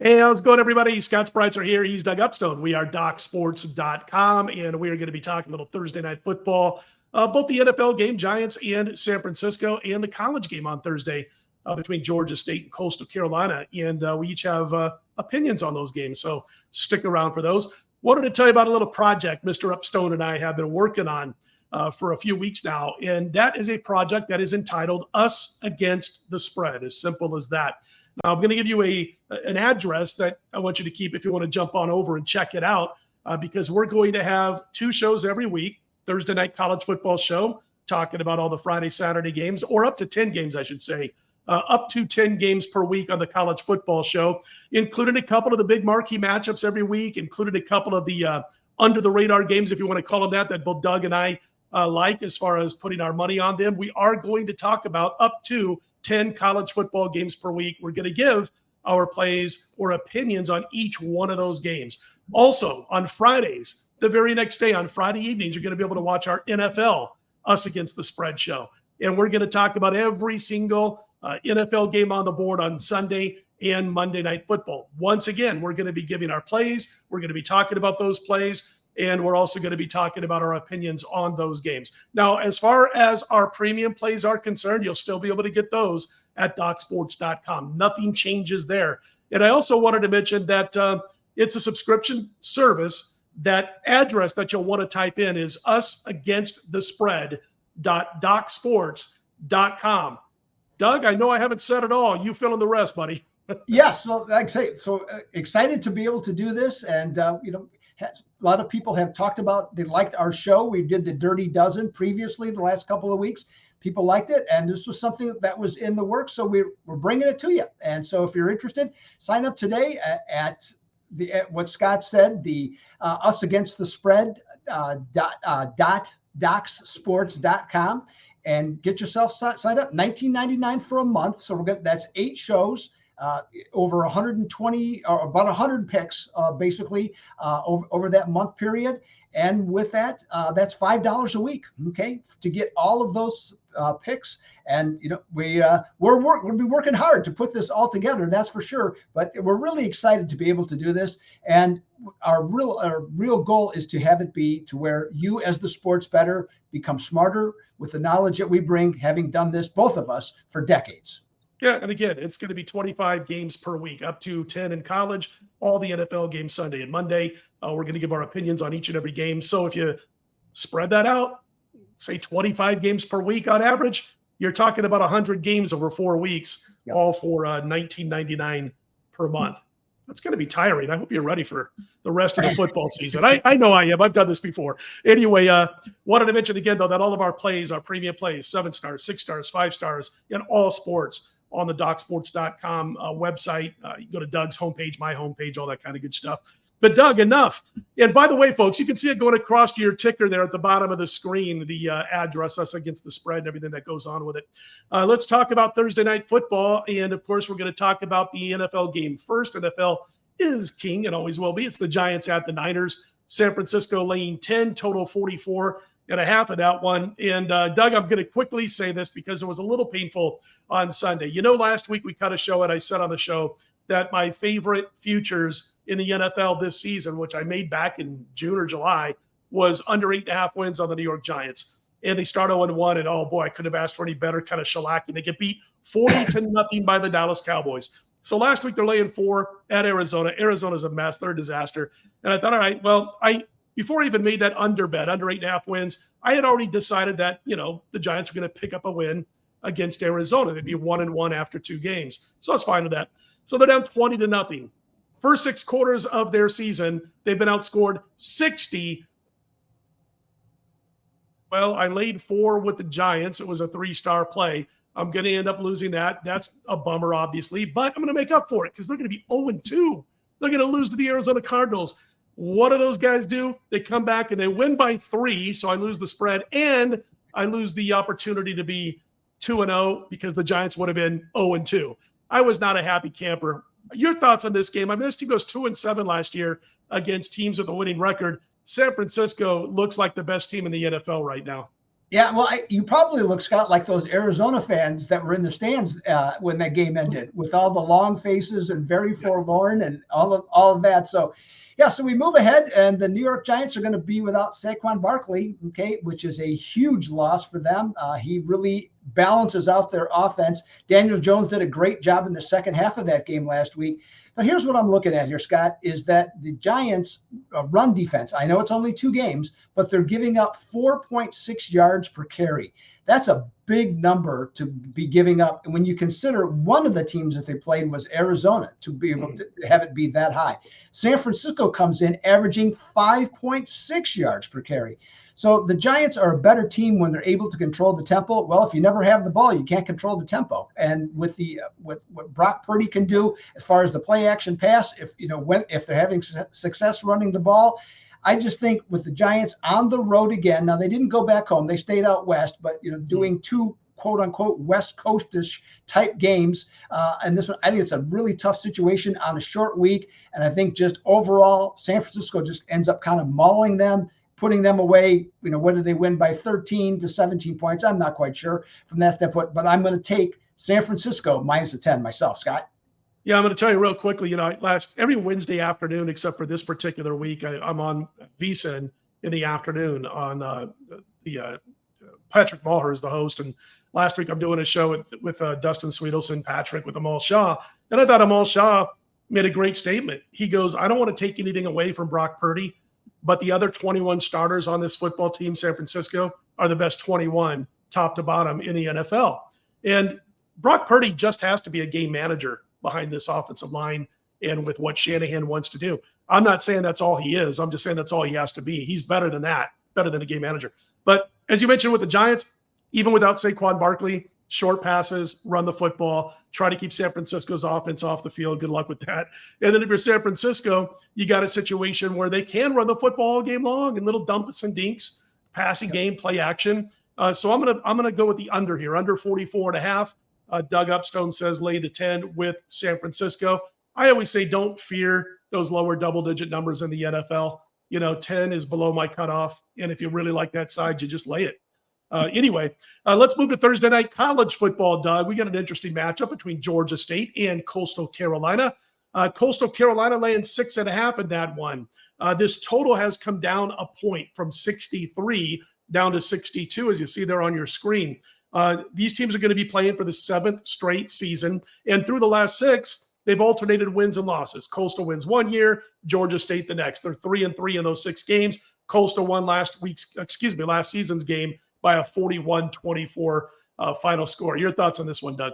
Hey, how's it going, everybody? Scott Spreitzer here. He's Doug Upstone. We are DocSports.com, and we are going to be talking a little Thursday night football, both the NFL game, Giants and San Francisco, and the college game on Thursday between Georgia State and Coastal Carolina. And we each have opinions on those games, so stick around for those. Wanted to tell you about a little project Mr. Upstone and I have been working on for a few weeks now, and that is a project that is entitled Us Against the Spread, as simple as that. Now, I'm going to give you an address that I want you to keep if you want to jump on over and check it out, because we're going to have two shows every week. Thursday night college football show, talking about all the Friday, Saturday games, or up to 10 games, I should say, up to 10 games per week on the college football show, including a couple of the big marquee matchups every week, including a couple of the under-the-radar games, if you want to call them that both Doug and I like as far as putting our money on them. We are going to talk about up to 10 college football games per week. We're going to give our plays or opinions on each one of those games. Also, on Fridays, the very next day, on Friday evenings, you're going to be able to watch our NFL Us Against the Spread show. And we're going to talk about every single NFL game on the board on Sunday and Monday Night Football. Once again, we're going to be giving our plays. We're going to be talking about those plays. And we're also going to be talking about our opinions on those games. Now, as far as our premium plays are concerned, you'll still be able to get those at DocSports.com. Nothing changes there. And I also wanted to mention that it's a subscription service. That address that you'll want to type in is usagainstthespread.docsports.com. Doug, I know I haven't said it all. You fill in the rest, buddy. Yes, so like I say, excited to be able to do this. And, a lot of people have talked about, they liked our show. We did the Dirty Dozen previously the last couple of weeks. People liked it, and this was something that was in the works, so we're bringing it to you. And so if you're interested, sign up today at what Scott said, the Us Against the Spread docsports.com, and get yourself signed up. $19.99 for a month. So that's 8 shows. Over 120 or about 100 picks, basically over that month period. And with that, that's $5 a week, okay, to get all of those picks. And we'll be working hard to put this all together, that's for sure. But we're really excited to be able to do this. And our real goal is to have it be to where you, as the sports bettor, become smarter with the knowledge that we bring, having done this, both of us, for decades. Yeah, and again, it's going to be 25 games per week, up to 10 in college, all the NFL games Sunday and Monday. We're going to give our opinions on each and every game. So if you spread that out, say 25 games per week on average, you're talking about 100 games over 4 weeks, yep, all for $19.99 per month. That's going to be tiring. I hope you're ready for the rest of the football season. I know I am. I've done this before. Anyway, wanted to mention again, though, that all of our plays, our premium plays, 7 stars, 6 stars, 5 stars, in all sports, on the DocSports.com website. You go to Doug's homepage, my homepage, all that kind of good stuff. But Doug, enough. And by the way, folks, you can see it going across to your ticker there at the bottom of the screen, the address, Us Against the Spread, and everything that goes on with it. Let's talk about Thursday night football. And of course, we're going to talk about the NFL game first. NFL is king and always will be. It's the Giants at the Niners. San Francisco laying 10, total 44.5 of that one. And Doug, I'm going to quickly say this because it was a little painful on Sunday. Last week we cut a show and I said on the show that my favorite futures in the NFL this season, which I made back in June or July, was under 8.5 wins on the New York Giants. And they start 0-1, and oh boy, I couldn't have asked for any better kind of shellacking. They get beat 40-0 by the Dallas Cowboys. So last week they're laying 4 at Arizona. Arizona's a mess. They're a disaster. And I thought, all right, well, before I even made that under bet, under 8.5 wins, I had already decided that, the Giants were going to pick up a win against Arizona. They'd be 1-1 after 2 games. So I was fine with that. So they're down 20-0. First 6 quarters of their season, they've been outscored 60. Well, I laid 4 with the Giants. It was a 3-star play. I'm going to end up losing that. That's a bummer, obviously, but I'm going to make up for it because they're going to be 0-2. They're going to lose to the Arizona Cardinals. What do those guys do? They come back and they win by 3, so I lose the spread, and I lose the opportunity to be 2-0 because the Giants would have been 0-2. I was not a happy camper. Your thoughts on this game? I mean, this team goes 2-7 last year against teams with a winning record. San Francisco looks like the best team in the NFL right now. Yeah, well, you probably look, Scott, like those Arizona fans that were in the stands when that game ended, with all the long faces and very forlorn and all of that. So, yeah, so we move ahead, and the New York Giants are going to be without Saquon Barkley, okay, which is a huge loss for them. He really balances out their offense. Daniel Jones did a great job in the second half of that game last week. But here's what I'm looking at here, Scott, is that the Giants run defense, I know it's only 2 games, but they're giving up 4.6 yards per carry. That's a big number to be giving up. And when you consider one of the teams that they played was Arizona, to be able to have it be that high. San Francisco comes in averaging 5.6 yards per carry. So the Giants are a better team when they're able to control the tempo. Well, if you never have the ball, you can't control the tempo. And with the what Brock Purdy can do as far as the play action pass, if they're having success running the ball, I just think with the Giants on the road again. Now they didn't go back home; they stayed out west, but doing 2 quote unquote West Coastish type games. And this one, I think it's a really tough situation on a short week. And I think just overall, San Francisco just ends up kind of mauling them, putting them away. Whether they win by 13 to 17 points, I'm not quite sure from that standpoint, but I'm going to take San Francisco minus the 10 myself, Scott. Yeah, I'm going to tell you real quickly. Every Wednesday afternoon, except for this particular week, I'm on VSiN in the afternoon on the Patrick Maher is the host. And last week I'm doing a show with Dustin Sweetelson, Patrick, with Amal Shah. And I thought Amal Shah made a great statement. He goes, I don't want to take anything away from Brock Purdy, but the other 21 starters on this football team, San Francisco, are the best 21 top to bottom in the NFL. And Brock Purdy just has to be a game manager behind this offensive line and with what Shanahan wants to do. I'm not saying that's all he is. I'm just saying that's all he has to be. He's better than that, better than a game manager. But as you mentioned with the Giants, even without Saquon Barkley, short passes, run the football, try to keep San Francisco's offense off the field. Good luck with that. And then if you're San Francisco, you got a situation where they can run the football all game long and little dumps and dinks, passing game, play action. So I'm gonna go with the under here, under 44.5. Doug Upstone says lay the 10 with San Francisco. I always say don't fear those lower double-digit numbers in the NFL. 10 is below my cutoff, and if you really like that side, you just lay it. Anyway, let's move to Thursday night college football, Doug. We got an interesting matchup between Georgia State and Coastal Carolina. Coastal Carolina laying 6.5 in that one. This total has come down a point from 63 down to 62, as you see there on your screen. These teams are going to be playing for the 7th straight season. And through the last 6, they've alternated wins and losses. Coastal wins 1 year, Georgia State the next. They're 3-3 in those 6 games. Coastal won last season's game by a 41-24 final score. Your thoughts on this one, Doug?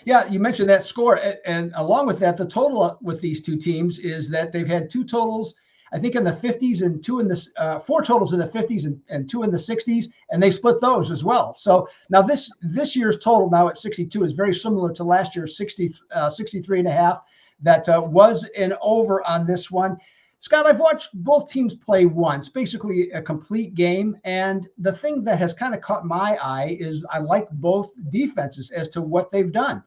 Yeah, you mentioned that score. And along with that, the total with these 2 teams is that they've had 2 totals, I think in the 50s and 2 in the 4 totals in the 50s and 2 in the 60s, and they split those as well. So now this year's total now at 62 is very similar to last year's 63.5. That was an over on this one. Scott, I've watched both teams play once, basically a complete game. And the thing that has kind of caught my eye is I like both defenses as to what they've done.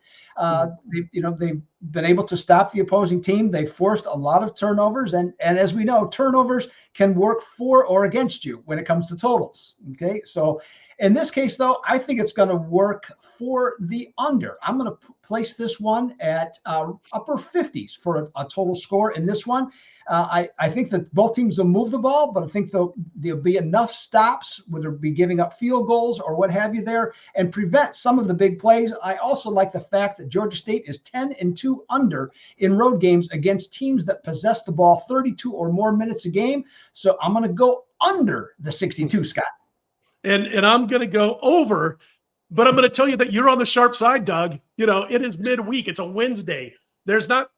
They've been able to stop the opposing team. They forced a lot of turnovers. And as we know, turnovers can work for or against you when it comes to totals. Okay. So in this case, though, I think it's going to work for the under. I'm going to place this one at upper 50s for a total score in this one. I think that both teams will move the ball, but I think there'll be enough stops, whether it be giving up field goals or what have you there, and prevent some of the big plays. I also like the fact that Georgia State is 10-2 under in road games against teams that possess the ball 32 or more minutes a game. So I'm going to go under the 62, Scott. And I'm going to go over, but I'm going to tell you that you're on the sharp side, Doug. It is midweek. It's a Wednesday. There's not,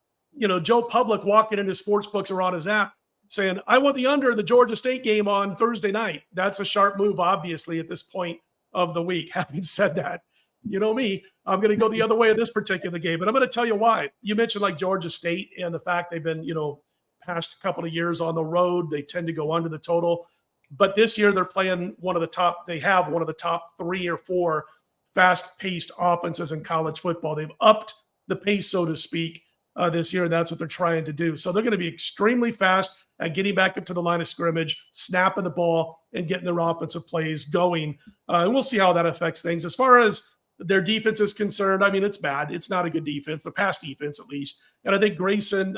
Joe Public walking into sports books or on his app saying, I want the under the Georgia State game on Thursday night. That's a sharp move, obviously, at this point of the week. Having said that, you know me, I'm going to go the other way in this particular game. But I'm going to tell you why. You mentioned like Georgia State and the fact they've been, past couple of years on the road. They tend to go under the total. But this year they're playing one of the top 3 or 4 fast-paced offenses in college football. They've upped the pace, so to speak, this year, and that's what they're trying to do. So they're going to be extremely fast at getting back up to the line of scrimmage, snapping the ball, and getting their offensive plays going. And we'll see how that affects things. As far as their defense is concerned, I mean, it's bad. It's not a good defense, the pass defense at least. And I think Grayson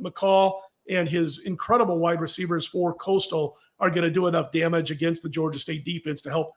McCall and his incredible wide receivers for Coastal are going to do enough damage against the Georgia State defense to help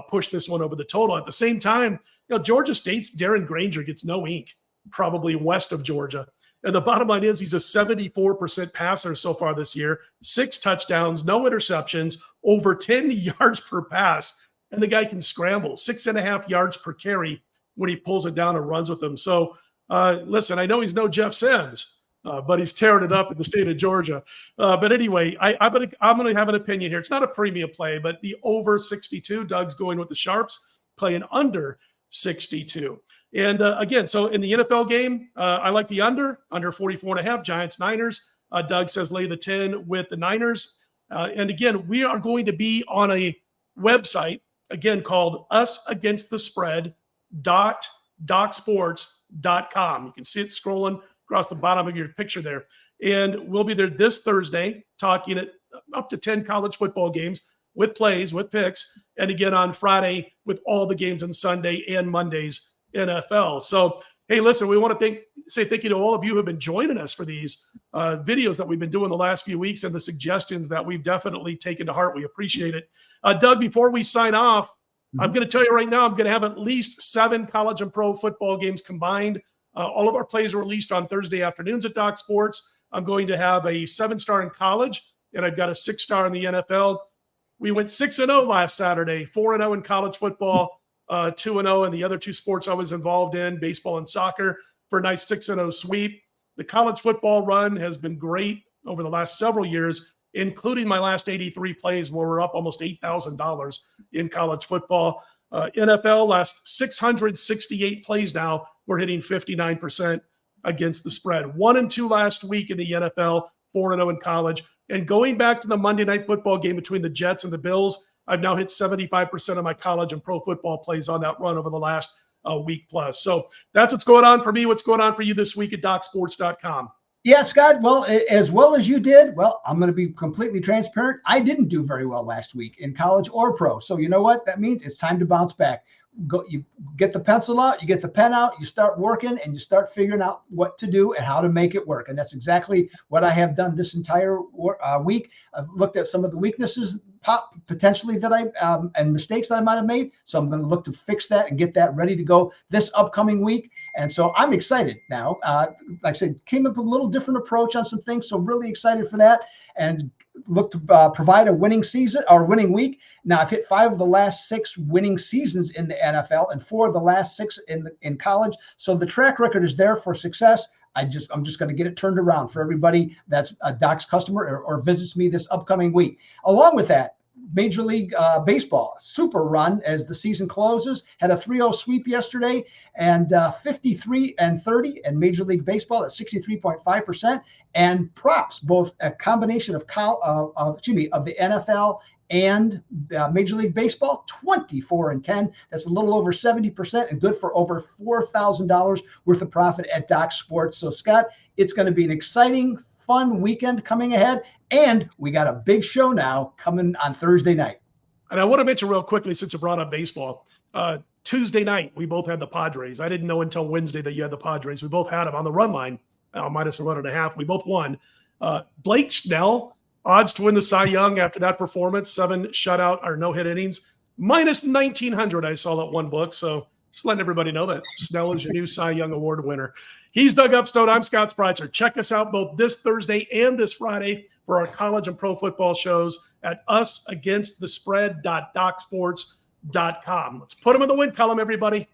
push this one over the total. At the same time, Georgia State's Darren Granger gets no ink, probably west of Georgia. And the bottom line is he's a 74% passer so far this year, 6 touchdowns, no interceptions, over 10 yards per pass. And the guy can scramble 6.5 yards per carry when he pulls it down and runs with them. So listen, I know he's no Jeff Sims, but he's tearing it up in the state of Georgia. But anyway, I'm going to have an opinion here. It's not a premium play, but the over 62, Doug's going with the Sharps, playing under 62. And again, so in the NFL game, I like the under 44.5, Giants Niners. Doug says lay the 10 with the Niners. And again, we are going to be on a website, again, called usagainstthespread.docsports.com. You can see it scrolling across the bottom of your picture there. And we'll be there this Thursday talking at up to 10 college football games with plays, with picks, and again on Friday with all the games on Sunday and Monday's NFL. So, hey, listen, we want to say thank you to all of you who have been joining us for these videos that we've been doing the last few weeks and the suggestions that we've definitely taken to heart. We appreciate it. Doug, before we sign off, I'm going to tell you right now, I'm going to have at least 7 college and pro football games combined. All of our plays are released on Thursday afternoons at Doc Sports. I'm going to have a 7-star in college, and I've got a 6-star in the NFL. We went 6-0 last Saturday, 4-0 in college football, 2-0 in the other 2 sports I was involved in, baseball and soccer, for a nice 6-0 sweep. The college football run has been great over the last several years, including my last 83 plays where we're up almost $8,000 in college football. NFL, last 668 plays now, we're hitting 59% against the spread. 1-2 last week in the NFL, 4-0 in college. And going back to the Monday Night Football game between the Jets and the Bills, I've now hit 75% of my college and pro football plays on that run over the last week plus. So that's what's going on for me. What's going on for you this week at DocSports.com? Yeah, Scott. Well as you did, well, I'm going to be completely transparent. I didn't do very well last week in college or pro. So you know what that means? It's time to bounce back. You get the pencil out, you get the pen out, you start working, and you start figuring out what to do and how to make it work. And that's exactly what I have done this entire week. I've looked at some of the weaknesses potentially that and mistakes that I might have made. So I'm going to look to fix that and get that ready to go this upcoming week. And so I'm excited now. Like I said, came up with a little different approach on some things. So really excited for that, and look to provide a winning season or winning week. Now I've hit 5 of the last 6 winning seasons in the NFL and 4 of the last 6 in college. So the track record is there for success. I'm just going to get it turned around for everybody that's a Doc's customer or visits me this upcoming week. Along with that, Major League Baseball super run as the season closes. Had a 3-0 sweep yesterday, and 53-30 in Major League Baseball at 63.5%. And props, both a combination of the NFL and Major League Baseball, 24-10. That's a little over 70% and good for over $4,000 worth of profit at Doc Sports. So Scott, it's going to be an exciting, fun weekend coming ahead. And we got a big show now coming on Thursday night. And I want to mention real quickly, since you brought up baseball, Tuesday night, we both had the Padres. I didn't know until Wednesday that you had the Padres. We both had them on the run line, minus a run and a half. We both won. Blake Snell, odds to win the Cy Young after that performance, 7 shutout or no-hit innings, minus 1,900 I saw that one book. So just letting everybody know that Snell is your new Cy Young Award winner. He's Doug Upstone. I'm Scott Spreitzer. Check us out both this Thursday and this Friday for our college and pro football shows at usagainstthespread.docsports.com. Let's put them in the win column, everybody.